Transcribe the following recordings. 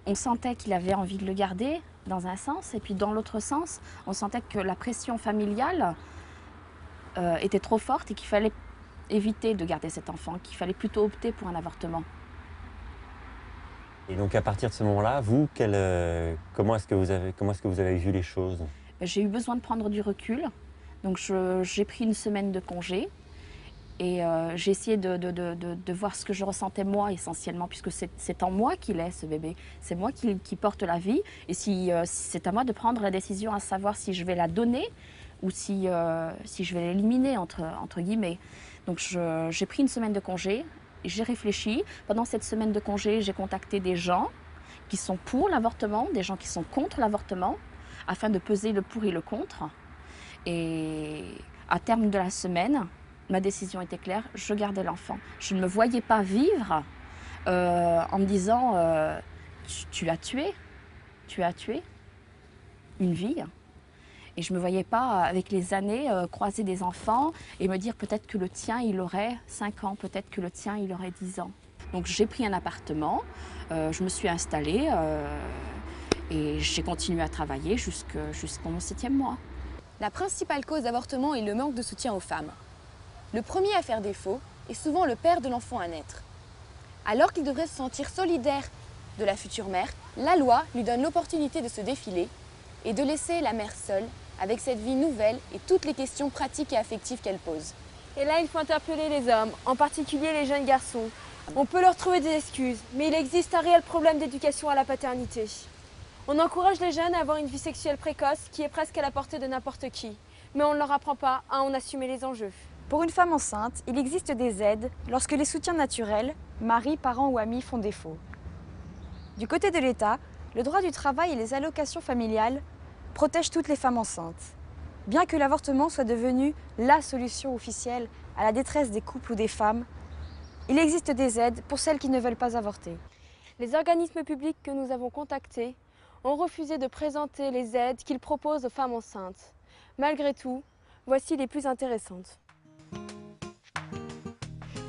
On sentait qu'il avait envie de le garder dans un sens, et puis dans l'autre sens, on sentait que la pression familiale était trop forte et qu'il fallait éviter de garder cet enfant, qu'il fallait plutôt opter pour un avortement. Et donc à partir de ce moment-là, vous, comment est-ce que vous avez vu les choses? J'ai eu besoin de prendre du recul, donc j'ai pris une semaine de congé et j'ai essayé de voir ce que je ressentais moi essentiellement, puisque c'est en moi qu'il est ce bébé, c'est moi qui porte la vie, et si c'est à moi de prendre la décision à savoir si je vais la donner ou si je vais l'éliminer entre guillemets. Donc j'ai pris une semaine de congé, j'ai réfléchi. Pendant cette semaine de congé, j'ai contacté des gens qui sont pour l'avortement, des gens qui sont contre l'avortement, afin de peser le pour et le contre. Et à terme de la semaine, ma décision était claire, je gardais l'enfant. Je ne me voyais pas vivre en me disant tu as tué une vie. Et je ne me voyais pas, avec les années, croiser des enfants et me dire peut-être que le tien, il aurait 5 ans, peut-être que le tien, il aurait 10 ans. Donc j'ai pris un appartement, je me suis installée et j'ai continué à travailler jusqu'au mon 7e mois. La principale cause d'avortement est le manque de soutien aux femmes. Le premier à faire défaut est souvent le père de l'enfant à naître. Alors qu'il devrait se sentir solidaire de la future mère, la loi lui donne l'opportunité de se défiler et de laisser la mère seule avec cette vie nouvelle et toutes les questions pratiques et affectives qu'elle pose. Et là, il faut interpeller les hommes, en particulier les jeunes garçons. On peut leur trouver des excuses, mais il existe un réel problème d'éducation à la paternité. On encourage les jeunes à avoir une vie sexuelle précoce qui est presque à la portée de n'importe qui, mais on ne leur apprend pas à en assumer les enjeux. Pour une femme enceinte, il existe des aides lorsque les soutiens naturels, mari, parents ou amis, font défaut. Du côté de l'État, le droit du travail et les allocations familiales protègent toutes les femmes enceintes. Bien que l'avortement soit devenu la solution officielle à la détresse des couples ou des femmes, il existe des aides pour celles qui ne veulent pas avorter. Les organismes publics que nous avons contactés ont refusé de présenter les aides qu'ils proposent aux femmes enceintes. Malgré tout, voici les plus intéressantes.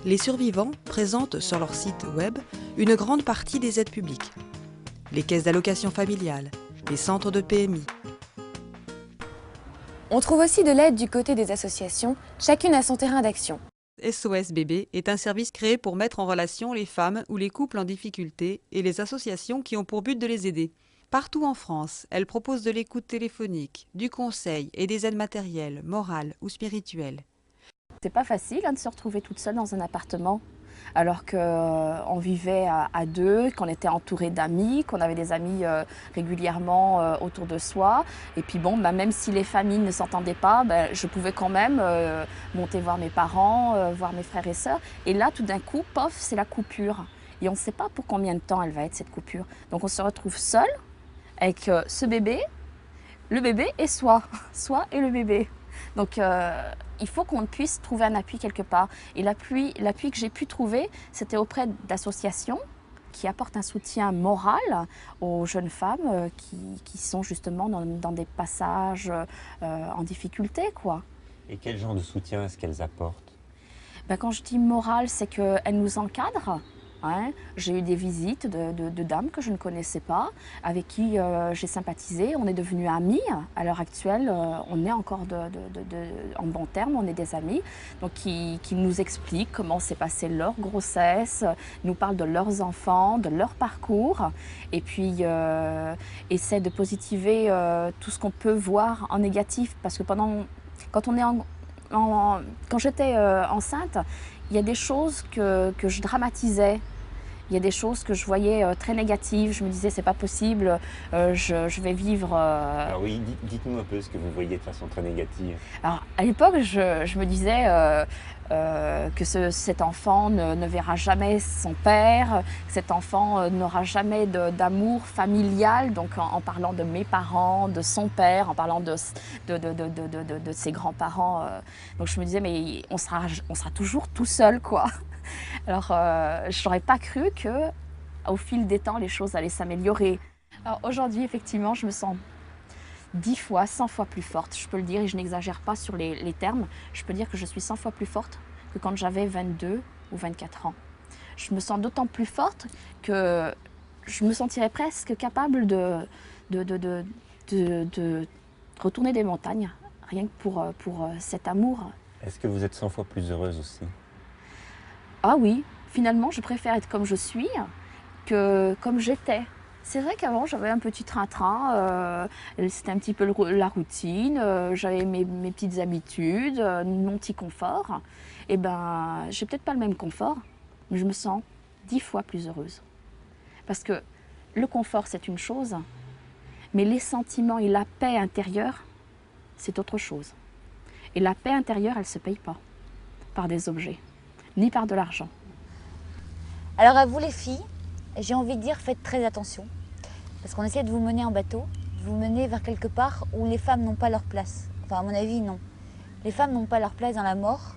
Les survivants présentent sur leur site web une grande partie des aides publiques. Les caisses d'allocation familiale, les centres de PMI. On trouve aussi de l'aide du côté des associations, chacune à son terrain d'action. SOS Bébé est un service créé pour mettre en relation les femmes ou les couples en difficulté et les associations qui ont pour but de les aider. Partout en France, elle propose de l'écoute téléphonique, du conseil et des aides matérielles, morales ou spirituelles. C'est pas facile de se retrouver toute seule dans un appartement, alors qu'on vivait à deux, qu'on était entouré d'amis, qu'on avait des amis régulièrement autour de soi. Et puis bon, même si les familles ne s'entendaient pas, je pouvais quand même monter voir mes parents, voir mes frères et sœurs. Et là, tout d'un coup, pof, c'est la coupure. Et on ne sait pas pour combien de temps elle va être, cette coupure. Donc on se retrouve seul avec ce bébé, le bébé et soi et le bébé. Donc il faut qu'on puisse trouver un appui quelque part. Et l'appui que j'ai pu trouver, c'était auprès d'associations qui apportent un soutien moral aux jeunes femmes qui sont justement dans des passages en difficulté, quoi. Et quel genre de soutien est-ce qu'elles apportent? Quand je dis moral, c'est qu'elles nous encadrent. Hein. J'ai eu des visites de dames que je ne connaissais pas, avec qui j'ai sympathisé. On est devenus amis. À l'heure actuelle, on est encore en bons termes, on est des amis. Donc, qui nous expliquent comment s'est passée leur grossesse, nous parlent de leurs enfants, de leur parcours, et puis essaient de positiver tout ce qu'on peut voir en négatif. Parce que quand j'étais enceinte, il y a des choses que je dramatisais. Il y a des choses que je voyais très négatives. Je me disais, c'est pas possible, je vais vivre... Alors oui, dites-nous un peu ce que vous voyez de façon très négative. Alors, à l'époque, je me disais que cet enfant ne verra jamais son père, que cet enfant n'aura jamais d'amour familial, donc en parlant de mes parents, de son père, en parlant de ses grands-parents. Donc je me disais, mais on sera toujours tout seul, quoi. Alors, je n'aurais pas cru qu'au fil des temps, les choses allaient s'améliorer. Alors aujourd'hui, effectivement, je me sens 10 fois, 100 fois plus forte. Je peux le dire et je n'exagère pas sur les termes. Je peux dire que je suis 100 fois plus forte que quand j'avais 22 ou 24 ans. Je me sens d'autant plus forte que je me sentirais presque capable de retourner des montagnes, rien que pour cet amour. Est-ce que vous êtes 100 fois plus heureuse aussi? Ah oui, finalement, je préfère être comme je suis que comme j'étais. C'est vrai qu'avant, j'avais un petit train-train, c'était un petit peu la routine, j'avais mes petites habitudes, mon petit confort. Et ben, j'ai peut-être pas le même confort, mais je me sens 10 fois plus heureuse. Parce que le confort, c'est une chose, mais les sentiments et la paix intérieure, c'est autre chose. Et la paix intérieure, elle ne se paye pas par des objets, ni par de l'argent. Alors à vous les filles, j'ai envie de dire faites très attention. Parce qu'on essaie de vous mener en bateau, de vous mener vers quelque part où les femmes n'ont pas leur place. Enfin à mon avis non. Les femmes n'ont pas leur place dans la mort.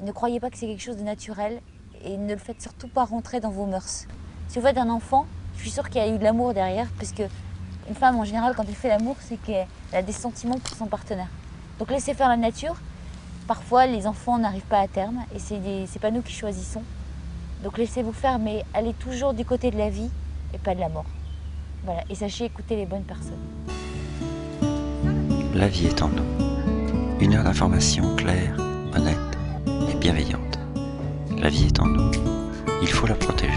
Et ne croyez pas que c'est quelque chose de naturel. Et ne le faites surtout pas rentrer dans vos mœurs. Si vous faites un enfant, je suis sûre qu'il y a eu de l'amour derrière. Parce qu'une femme en général quand elle fait l'amour, c'est qu'elle a des sentiments pour son partenaire. Donc laissez faire la nature. Parfois les enfants n'arrivent pas à terme. Et c'est pas nous qui choisissons. Donc laissez-vous faire, mais allez toujours du côté de la vie et pas de la mort. Voilà, et sachez écouter les bonnes personnes. La vie est en nous. Une heure d'information claire, honnête et bienveillante. La vie est en nous. Il faut la protéger.